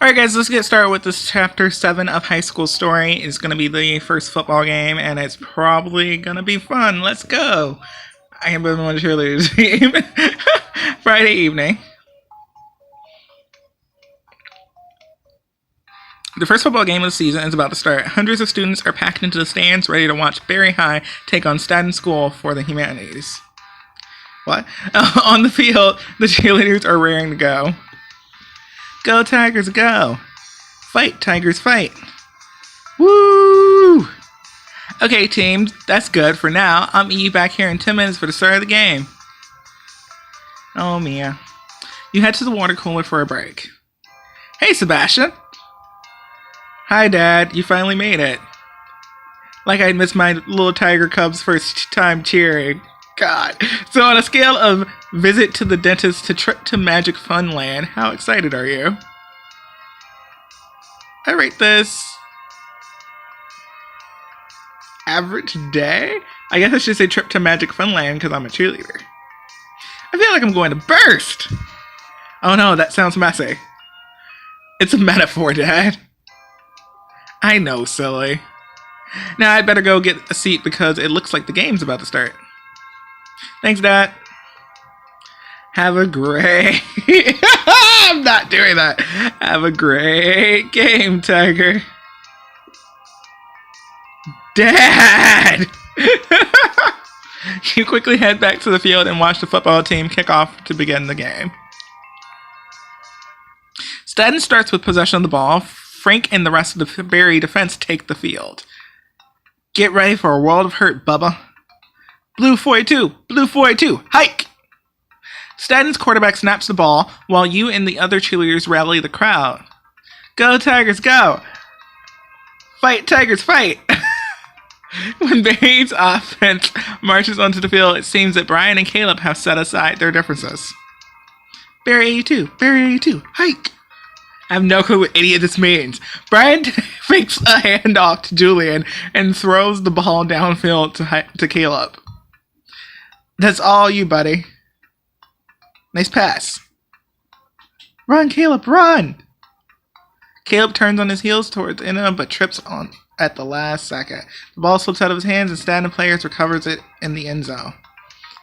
Alright guys, let's get started with this chapter 7 of high school story. It's going to be the first football game, and it's probably going to be fun. Let's go! I am on the cheerleaders team. Friday evening. The first football game of the season is about to start. Hundreds of students are packed into the stands, ready to watch Berry High take on Staten School for the humanities. What? On the field, the cheerleaders are raring to go. Go Tigers, go! Fight, Tigers, fight! Woo! Okay, team, that's good for now. I'll meet you back here in 10 minutes for the start of the game. Oh, Mia. You head to the water cooler for a break. Hey, Sebastian! Hi, Dad. You finally made it. Like I missed my little Tiger Cubs' first time cheering. God. So on a scale of visit to the dentist to trip to Magic Funland, how excited are you? I rate this average day? I guess I should say trip to Magic Funland because I'm a cheerleader. I feel like I'm going to burst. Oh no, that sounds messy. It's a metaphor, Dad. I know, silly. Now I'd better go get a seat because it looks like the game's about to start. Thanks, Dad. Have a great... I'm not doing that. Have a great game, Tiger. Dad! You quickly head back to the field and watch the football team kick off to begin the game. Staten starts with possession of the ball. Frank and the rest of the Berry defense take the field. Get ready for a world of hurt, Bubba. Blue 42, Blue 42, hike! Staten's quarterback snaps the ball while you and the other cheerleaders rally the crowd. Go Tigers, go! Fight Tigers, fight! When Berry's offense marches onto the field, it seems that Brian and Caleb have set aside their differences. Berry 82, Berry 82, hike! I have no clue what any of this means. Brian fakes a handoff to Julian and throws the ball downfield to Caleb. That's all you, buddy. Nice pass. Run, Caleb, run! Caleb turns on his heels towards Inna, but trips on at the last second. The ball slips out of his hands, and Staten players recovers it in the end zone.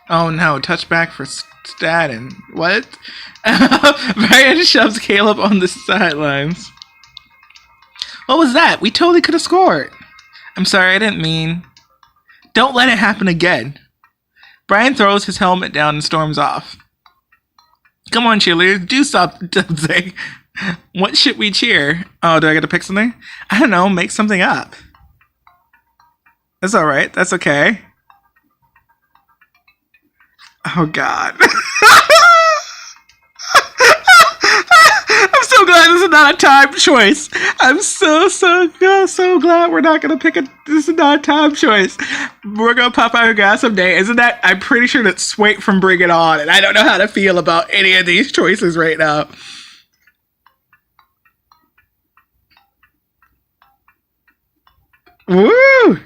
Oh no, touchback for Staten. What? Brian shoves Caleb on the sidelines. What was that? We totally could have scored. I'm sorry, I didn't mean. Don't let it happen again. Brian throws his helmet down and storms off. Come on, cheerleaders, do something. What should we cheer? Oh, do I get to pick something? I don't know, make something up. That's alright, that's okay. Oh God. I'm so glad this is not a time choice. I'm so glad we're not gonna pick a. This is not a time choice. We're gonna pop our gas someday. Isn't that? I'm pretty sure that's Swait from Bring It On, and I don't know how to feel about any of these choices right now. Woo!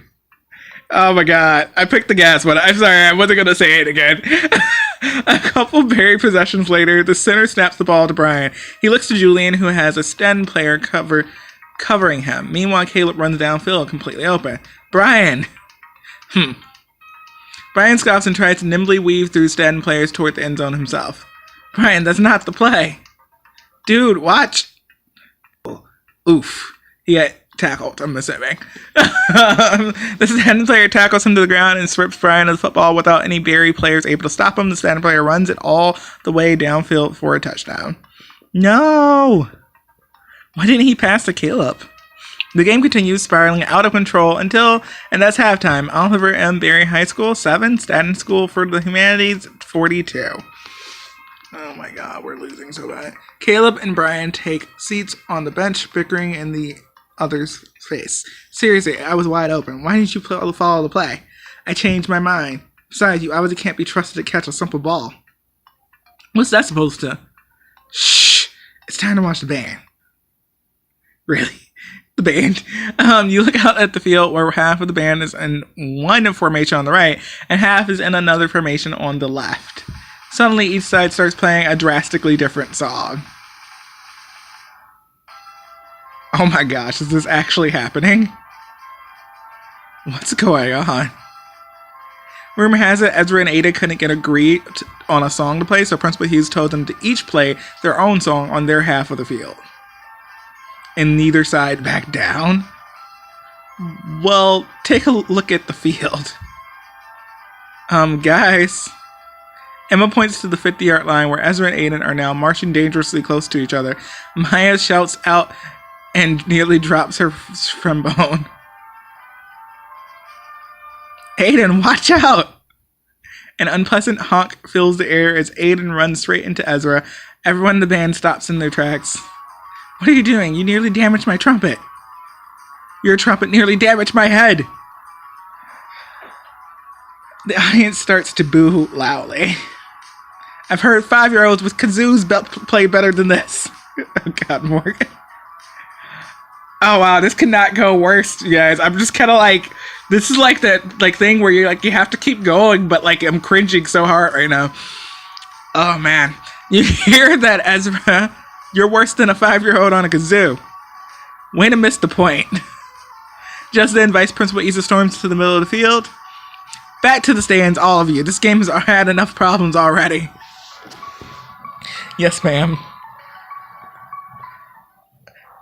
Oh my God, I picked the gas one. I'm sorry, I wasn't gonna say it again. A couple Berry possessions later, the center snaps the ball to Brian. He looks to Julian, who has a Staten player covering him. Meanwhile, Caleb runs downfield, completely open. Brian! Brian scoffs and tries to nimbly weave through Staten players toward the end zone himself. Brian, that's not the play. Dude, watch! Oof. He got tackled, I'm assuming. The Staten player tackles him to the ground and strips Brian of the football without any Berry players able to stop him. The Staten player runs it all the way downfield for a touchdown. No! Why didn't he pass to Caleb? The game continues spiraling out of control and that's halftime. Oliver M. Berry High School 7, Staten School for the Humanities 42. Oh my God, we're losing so bad. Caleb and Brian take seats on the bench, bickering in the other's face. Seriously, I was wide open. Why didn't you follow the play? I changed my mind. Besides, you obviously can't be trusted to catch a simple ball. What's that supposed to? Shh! It's time to watch the band. Really? The band? You look out at the field where half of the band is in one formation on the right and half is in another formation on the left. Suddenly, each side starts playing a drastically different song. Oh my gosh, is this actually happening? What's going on? Rumor has it Ezra and Ada couldn't get agreed on a song to play, so Principal Hughes told them to each play their own song on their half of the field. And neither side backed down? Well, take a look at the field. Guys. Emma points to the 50-yard line where Ezra and Aiden are now marching dangerously close to each other. Maya shouts out and nearly drops her trombone. Aiden, watch out! An unpleasant honk fills the air as Aiden runs straight into Ezra. Everyone in the band stops in their tracks. What are you doing? You nearly damaged my trumpet. Your trumpet nearly damaged my head. The audience starts to boo loudly. I've heard 5-year-olds with kazoos play better than this. Oh God, Morgan. Oh wow, this could not go worse, you guys. I'm just kind of like, this is like that thing where you have to keep going, but I'm cringing so hard right now. Oh man, you hear that, Ezra? You're worse than a 5-year-old on a kazoo. Way to miss the point. Just then, Vice Principal Isa storms to the middle of the field. Back to the stands, all of you. This game has had enough problems already. Yes, ma'am.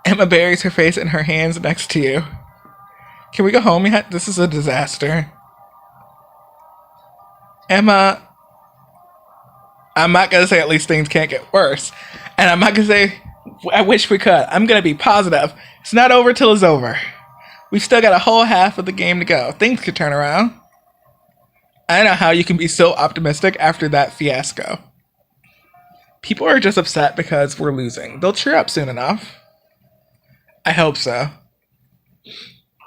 Emma buries her face in her hands next to you. Can we go home yet? This is a disaster. Emma, I'm not going to say at least things can't get worse. And I'm not going to say I wish we could. I'm going to be positive. It's not over till it's over. We've still got a whole half of the game to go. Things could turn around. I don't know how you can be so optimistic after that fiasco. People are just upset because we're losing. They'll cheer up soon enough. I hope so.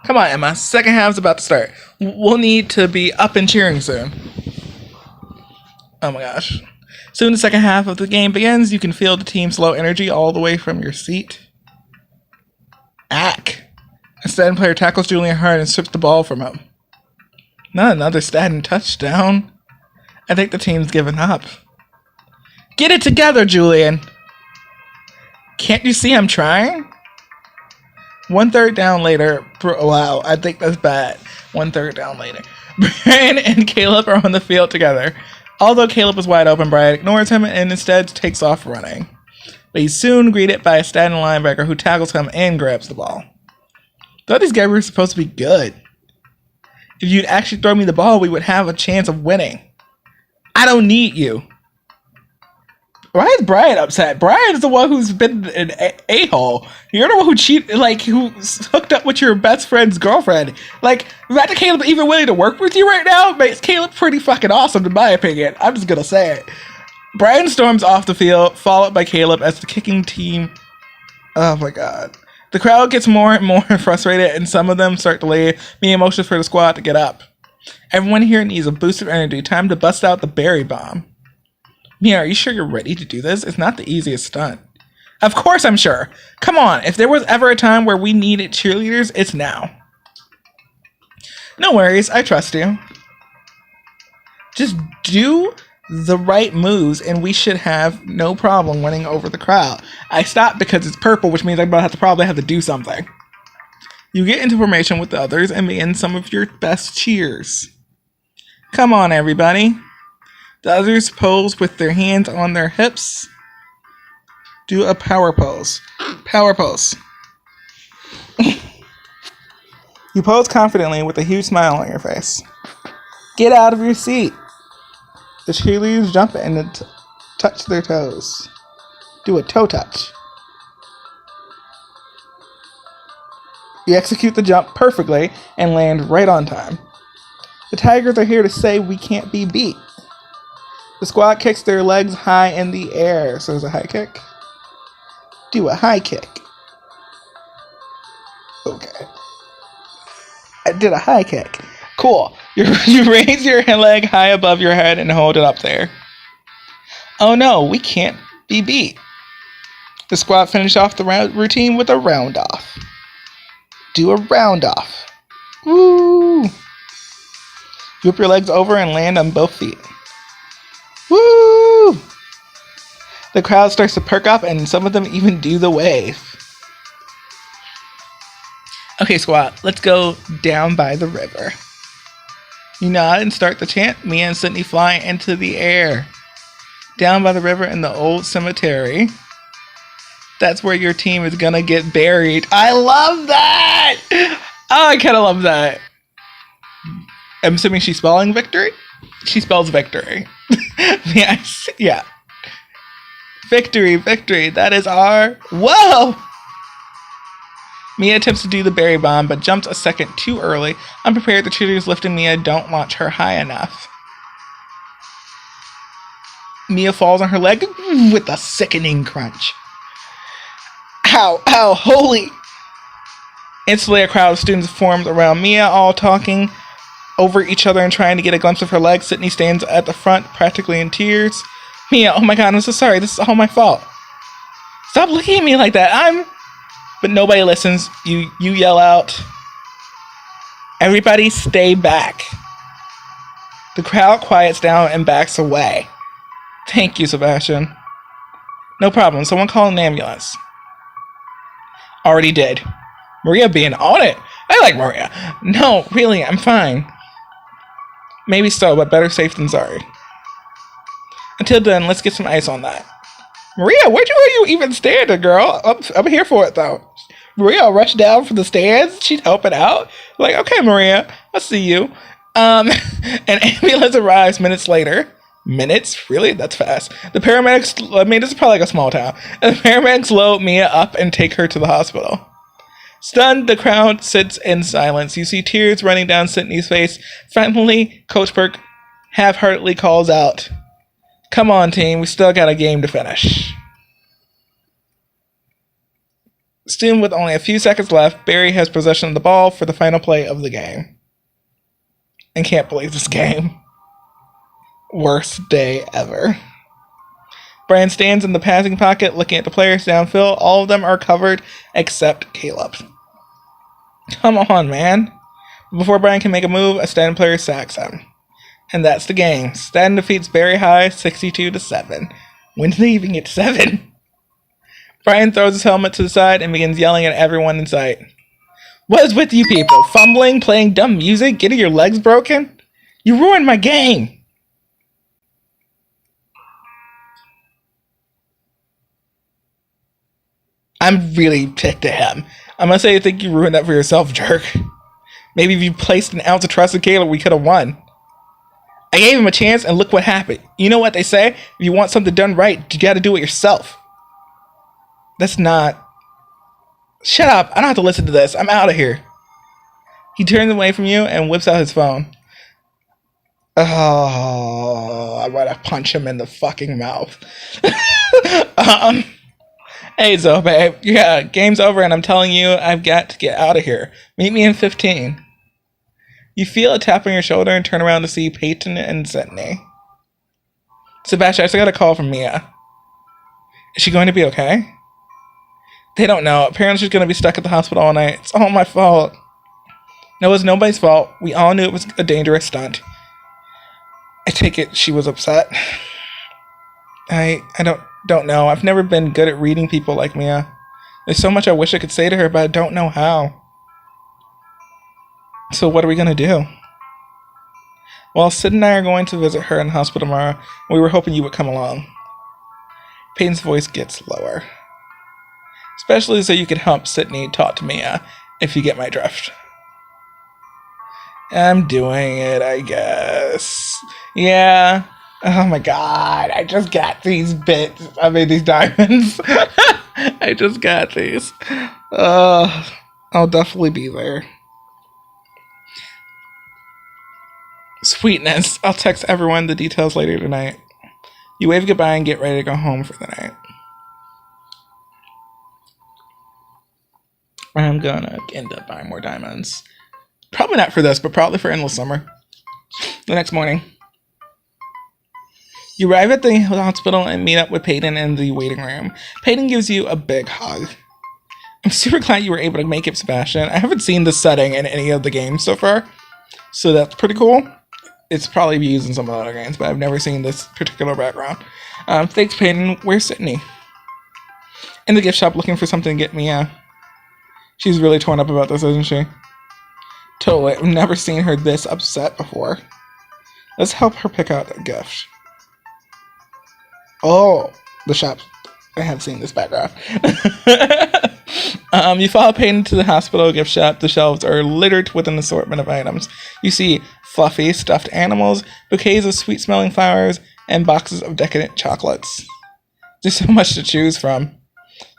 Come on, Emma. Second half's about to start. We'll need to be up and cheering soon. Oh my gosh. Soon the second half of the game begins. You can feel the team's low energy all the way from your seat. Ack. A Staten player tackles Julian hard and strips the ball from him. Not another Staten touchdown. I think the team's given up. Get it together, Julian. Can't you see I'm trying? 1/3 down later. Wow, I think that's bad. 1/3 down later. Brian and Caleb are on the field together. Although Caleb is wide open, Brian ignores him and instead takes off running. But he's soon greeted by a Staten linebacker who tackles him and grabs the ball. Thought these guys were supposed to be good. If you'd actually throw me the ball, we would have a chance of winning. I don't need you. Why is Brian upset? Brian's the one who's been an a-hole. You're the one who cheated, who's hooked up with your best friend's girlfriend. Imagine Caleb even willing to work with you right now makes Caleb pretty fucking awesome, in my opinion. I'm just gonna say it. Brian storms off the field, followed by Caleb as the kicking team. Oh my god. The crowd gets more and more frustrated, and some of them start to lay me emotions for the squad to get up. Everyone here needs a boost of energy. Time to bust out the berry bomb. Mia, are you sure you're ready to do this? It's not the easiest stunt. Of course I'm sure. Come on, if there was ever a time where we needed cheerleaders, it's now. No worries, I trust you. Just do the right moves and we should have no problem winning over the crowd. I stopped because it's purple, which means I'm going to probably have to do something. You get into formation with the others and begin some of your best cheers. Come on, everybody. The others pose with their hands on their hips. Do a power pose. Power pose. You pose confidently with a huge smile on your face. Get out of your seat. The cheerleaders jump and touch their toes. Do a toe touch. You execute the jump perfectly and land right on time. The Tigers are here to say we can't be beat. The squad kicks their legs high in the air. So there's a high kick. Do a high kick. Okay. I did a high kick. Cool. You raise your leg high above your head and hold it up there. Oh no, we can't be beat. The squad finished off the routine with a round off. Do a round off. Woo! You whip your legs over and land on both feet. Woo! The crowd starts to perk up and some of them even do the wave. Okay, squad, let's go down by the river. You nod and start the chant. Mia and Sydney fly into the air. Down by the river in the old cemetery. That's where your team is gonna get buried. I love that! Oh, I kind of love that. I'm assuming she's spelling victory? She spells victory. Yes, yeah. Victory, victory. That is our... Whoa! Mia attempts to do the berry bomb, but jumps a second too early. Unprepared, the cheerleaders lifting Mia don't launch her high enough. Mia falls on her leg with a sickening crunch. Ow, ow, holy! Instantly, a crowd of students forms around Mia, all talking over each other and trying to get a glimpse of her leg. Sydney stands at the front, practically in tears. Mia, oh my god, I'm so sorry. This is all my fault. Stop looking at me like that. But nobody listens. You yell out. Everybody stay back. The crowd quiets down and backs away. Thank you, Sebastian. No problem. Someone call an ambulance. Already did. Maria being on it. I like Maria. No, really, I'm fine. Maybe so, but better safe than sorry. Until then, let's get some ice on that. Maria, where you even standing, girl? I'm here for it, though. Maria rushed down from the stands. She's helping out. Like, okay, Maria, I'll see you. An ambulance arrives minutes later. Minutes? Really? That's fast. The paramedics, I mean, this is probably like a small town. And the paramedics load Mia up and take her to the hospital. Stunned, the crowd sits in silence. You see tears running down Sydney's face. Finally, Coach Burke half-heartedly calls out, "Come on, team, we still got a game to finish." Soon, with only a few seconds left, Barry has possession of the ball for the final play of the game. And can't believe this game. Worst day ever. Brian stands in the passing pocket looking at the players downfield. All of them are covered except Caleb. Come on, man. Before Brian can make a move, a Staten player sacks him. And that's the game. Staten defeats Barry High 62-7. When did they even get 7? Brian throws his helmet to the side and begins yelling at everyone in sight. What is with you people? Fumbling, playing dumb music, getting your legs broken? You ruined my game. I'm really ticked at him. I'm gonna say I think you ruined that for yourself, jerk. Maybe if you placed an ounce of trust in Caleb, we could have won. I gave him a chance and look what happened. You know what they say? If you want something done right, you gotta do it yourself. That's not... Shut up. I don't have to listen to this. I'm out of here. He turns away from you and whips out his phone. Oh, I want to punch him in the fucking mouth. Hey, Zoe, babe. Yeah, game's over and I'm telling you, I've got to get out of here. Meet me in 15. You feel a tap on your shoulder and turn around to see Peyton and Sydney. Sebastian, I just got a call from Mia. Is she going to be okay? They don't know. Apparently she's going to be stuck at the hospital all night. It's all my fault. No, it was nobody's fault. We all knew it was a dangerous stunt. I take it she was upset. I don't know. I've never been good at reading people like Mia. There's so much I wish I could say to her, but I don't know how. So what are we going to do? Well, Sid and I are going to visit her in the hospital tomorrow. We were hoping you would come along. Peyton's voice gets lower. Especially so you could help Sydney talk to Mia, if you get my drift. I'm doing it, I guess. Yeah. Oh my god, I just got these bits. I mean, these diamonds. I just got these. I'll definitely be there. Sweetness. I'll text everyone the details later tonight. You wave goodbye and get ready to go home for the night. I'm gonna end up buying more diamonds. Probably not for this, but probably for Endless Summer. The next morning. You arrive at the hospital and meet up with Peyton in the waiting room. Peyton gives you a big hug. I'm super glad you were able to make it, Sebastian. I haven't seen this setting in any of the games so far, so that's pretty cool. It's probably used in some of the other games, but I've never seen this particular background. Thanks, Peyton. Where's Sydney? In the gift shop looking for something to get me. She's really torn up about this, isn't she? Totally. I've never seen her this upset before. Let's help her pick out a gift. Oh, the shop. I have seen this background. You follow Peyton to the hospital gift shop. The shelves are littered with an assortment of items. You see fluffy, stuffed animals, bouquets of sweet-smelling flowers, and boxes of decadent chocolates. There's so much to choose from.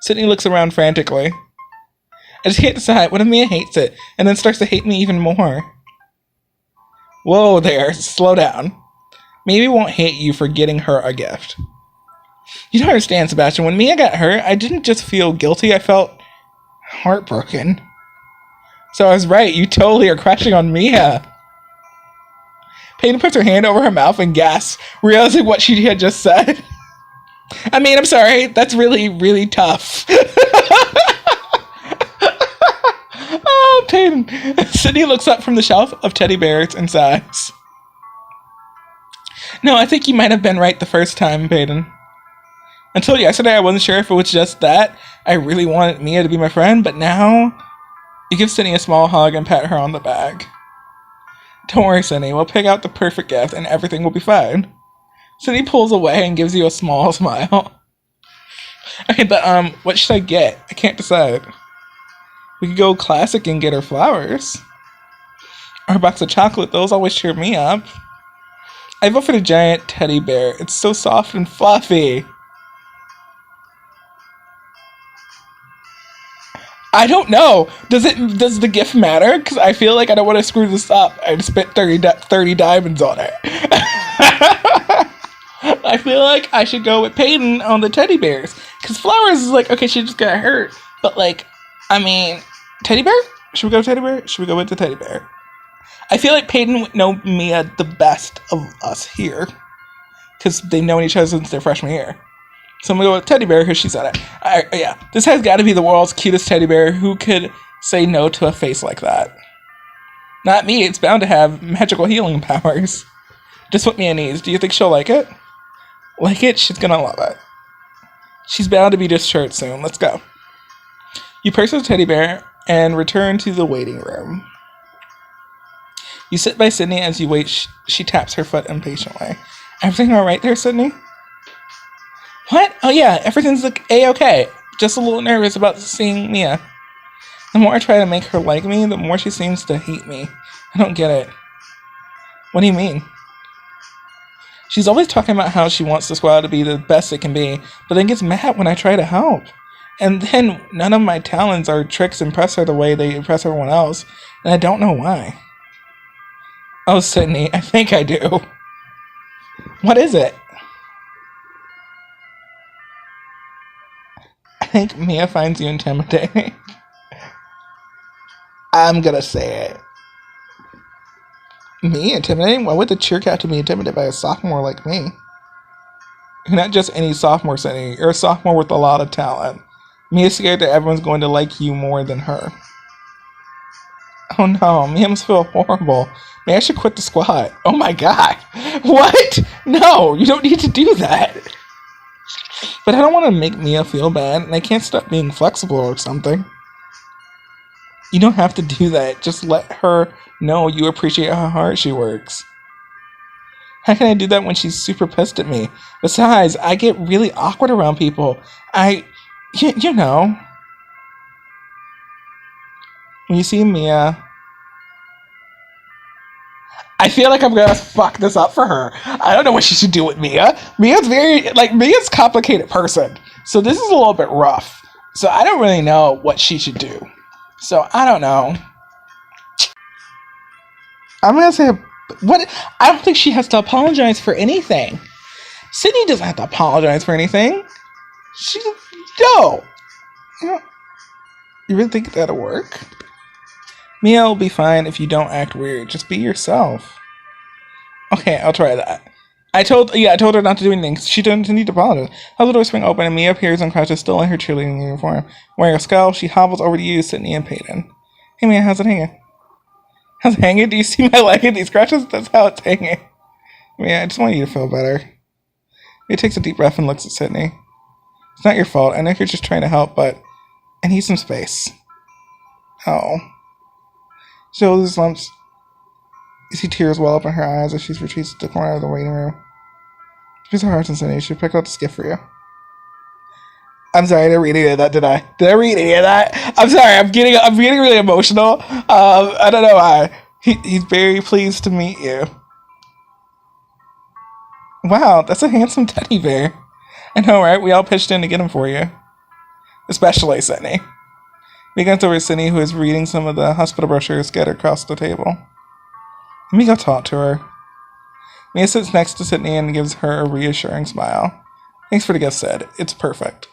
Sydney looks around frantically. I just can't decide. What if Mia hates it, and then starts to hate me even more? Whoa there, slow down. Maybe won't hate you for getting her a gift. You don't understand, Sebastian. When Mia got hurt, I didn't just feel guilty, I felt heartbroken. So I was right, you totally are crushing on Mia. Peyton puts her hand over her mouth and gasps, realizing what she had just said. I mean, I'm sorry, that's really, really tough. Oh, Peyton. Sydney looks up from the shelf of teddy bears and sighs. No, I think you might have been right the first time, Peyton. Until yesterday, I wasn't sure if it was just that I really wanted Mia to be my friend, but now you give Sydney a small hug and pat her on the back. Don't worry, Sydney. We'll pick out the perfect gift and everything will be fine. Sydney pulls away and gives you a small smile. Okay, but what should I get? I can't decide. We could go classic and get her flowers. Or a box of chocolate. Those always cheer me up. I vote for the giant teddy bear. It's so soft and fluffy. I don't know. Does the gift matter? Because I feel like I don't want to screw this up. I spent 30 diamonds on it. I feel like I should go with Peyton on the teddy bears. Because flowers is like, okay, she just got hurt. But like, I mean, teddy bear? Should we go teddy bear? Should we go with the teddy bear? I feel like Peyton would know Mia the best of us here. Because they've known each other since their freshman year. So I'm going to go with teddy bear because she said it. Yeah, this has got to be the world's cutest teddy bear. Who could say no to a face like that? Not me. It's bound to have magical healing powers. Just what Mia needs. Do you think she'll like it? Like it? She's going to love it. She's bound to be discharged soon. Let's go. You purchase the teddy bear and return to the waiting room. You sit by Sydney as you wait. She taps her foot impatiently. Everything all right there, Sydney? What? Oh yeah, everything's like A-okay. Just a little nervous about seeing Mia. The more I try to make her like me, the more she seems to hate me. I don't get it. What do you mean? She's always talking about how she wants the squad to be the best it can be, but then gets mad when I try to help. And then none of my talents or tricks impress her the way they impress everyone else, and I don't know why. Oh, Sydney, I think I do. What is it? I think Mia finds you intimidating. I'm gonna say it. Me intimidating? Why would the cheer captain be intimidated by a sophomore like me? You're not just any sophomore, Sydney. You're a sophomore with a lot of talent. Mia's scared that everyone's going to like you more than her. Oh no, Mia must feel horrible. Maybe I should quit the squad. Oh my god. What? No, you don't need to do that. But I don't want to make Mia feel bad, and I can't stop being flexible or something. You don't have to do that. Just let her know you appreciate how hard she works. How can I do that when she's super pissed at me? Besides, I get really awkward around people. You know. When you see Mia, I feel like I'm gonna fuck this up for her. I don't know what she should do with Mia. Mia's a complicated person. So this is a little bit rough. So I don't really know what she should do. So I don't know. I'm gonna say, what? I don't think she has to apologize for anything. Sydney doesn't have to apologize for anything. No. You really think that'll work? Mia will be fine if you don't act weird. Just be yourself. Okay, I'll try that. I told her not to do anything. She doesn't need to apologize. How the door swing open and Mia appears and crouches still in her cheerleading uniform. Wearing a scowl, she hobbles over to you, Sydney, and Peyton. Hey Mia, how's it hanging? How's it hanging? Do you see my leg in these scratches? That's how it's hanging. Mia, I just want you to feel better. Mia takes a deep breath and looks at Sydney. It's not your fault. I know you're just trying to help, but I need some space. Oh. She holds his lumps. You see tears well up in her eyes as she retreats to the corner of the waiting room. She's her heart and Cindy. She picked out this gift for you. I'm sorry, I didn't read any of that, did I? Did I read any of that? I'm sorry, I'm getting really emotional. I don't know why. He's very pleased to meet you. Wow, that's a handsome teddy bear. I know, right? We all pitched in to get him for you. Especially Sydney. We glanced over at Sydney, who is reading some of the hospital brochures scattered across the table. Let me go talk to her. Mia sits next to Sydney and gives her a reassuring smile. Thanks for the gift, Sid. It's perfect.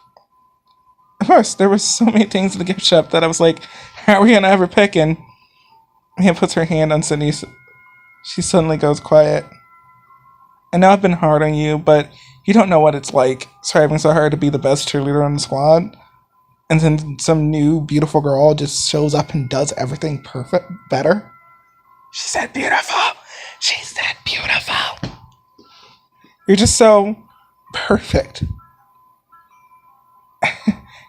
Of course, there were so many things in the gift shop that I was like, how are we going to ever pick? And Mia puts her hand on Sydney's. She suddenly goes quiet. I know I've been hard on you, but you don't know what it's like striving so hard to be the best cheerleader on the squad. And then some new beautiful girl just shows up and does everything better. She said beautiful. She said beautiful. You're just so perfect.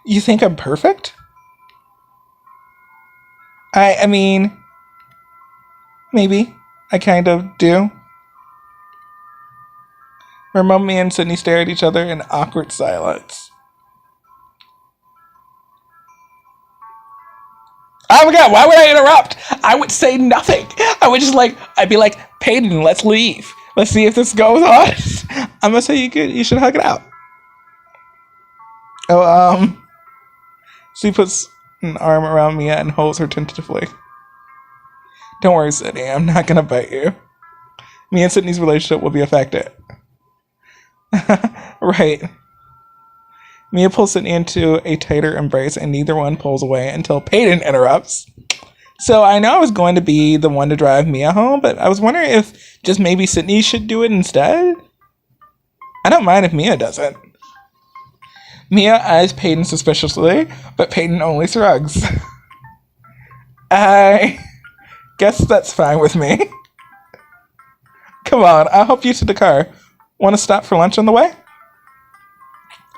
You think I'm perfect? I mean, maybe. I kind of do. For a moment, me and Sydney stare at each other in awkward silence. Oh my god, why would I interrupt? I would say nothing. I'd be like, Peyton, let's leave. Let's see if this goes on. I'm gonna say you should hug it out. Oh, so he puts an arm around Mia and holds her tentatively. Don't worry, Sydney, I'm not gonna bite you. Me and Sydney's relationship will be affected. Right. Mia pulls Sydney into a tighter embrace and neither one pulls away until Peyton interrupts. So I know I was going to be the one to drive Mia home, but I was wondering if just maybe Sydney should do it instead? I don't mind if Mia doesn't. Mia eyes Peyton suspiciously, but Peyton only shrugs. I guess that's fine with me. Come on, I'll help you to the car. Want to stop for lunch on the way?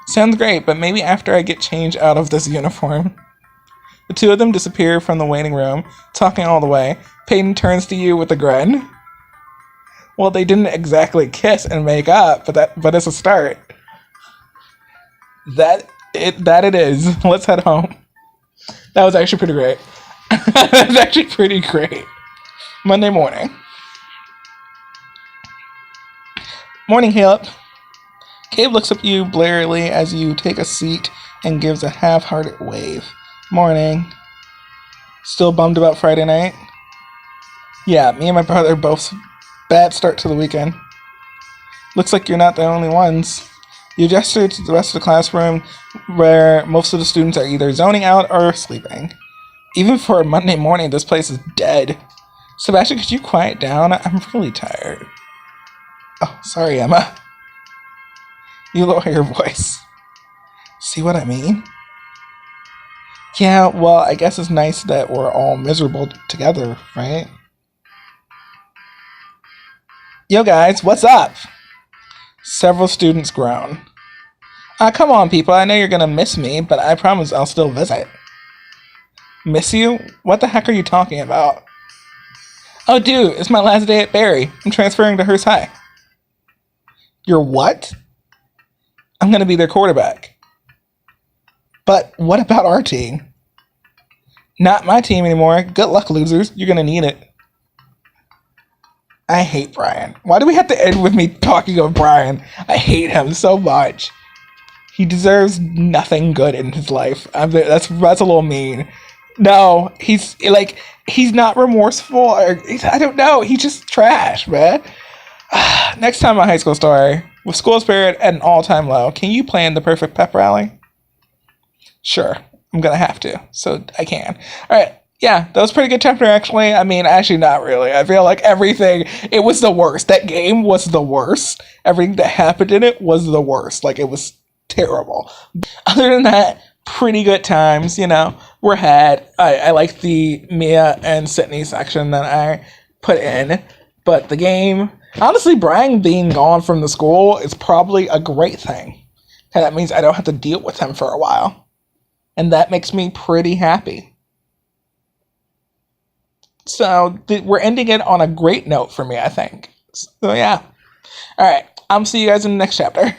Sounds great, but maybe after I get changed out of this uniform. The two of them disappear from the waiting room, talking all the way. Peyton turns to you with a grin. Well, they didn't exactly kiss and make up, but it's a start. That it is. Let's head home. That was actually pretty great. That was actually pretty great. Monday morning. Morning, Caleb. Caleb looks up at you blearily as you take a seat and gives a half-hearted wave. Morning. Still bummed about Friday night? Yeah, me and my brother both bad start to the weekend. Looks like you're not the only ones. You gesture to the rest of the classroom where most of the students are either zoning out or sleeping. Even for a Monday morning, this place is dead. Sebastian, could you quiet down? I'm really tired. Oh, sorry, Emma. You lower your voice. See what I mean? Yeah, well, I guess it's nice that we're all miserable together, right? Yo, guys, what's up? Several students groan. Come on, people. I know you're gonna miss me, but I promise I'll still visit. Miss you? What the heck are you talking about? Oh, dude, it's my last day at Barry. I'm transferring to Hearst High. You're what? I'm gonna be their quarterback. But what about our team? Not my team anymore. Good luck, losers. You're gonna need it. I hate Brian. Why do we have to end with me talking of Brian? I hate him so much. He deserves nothing good in his life. That's a little mean. No, he's not remorseful. I don't know. He's just trash, man. Next time on High School Story, with school spirit at an all-time low, can you plan the perfect pep rally? Sure, I'm gonna have to, so I can. All right. Yeah, that was a pretty good chapter, actually. I mean, actually, not really. I feel like it was the worst. That game was the worst. Everything that happened in it was the worst. Like, it was terrible. Other than that, pretty good times, were had. I like the Mia and Sydney section that I put in. But the game, honestly, Brian being gone from the school is probably a great thing. And that means I don't have to deal with him for a while. And that makes me pretty happy. So we're ending it on a great note for me, I think. So yeah. All right. I'm see you guys in the next chapter.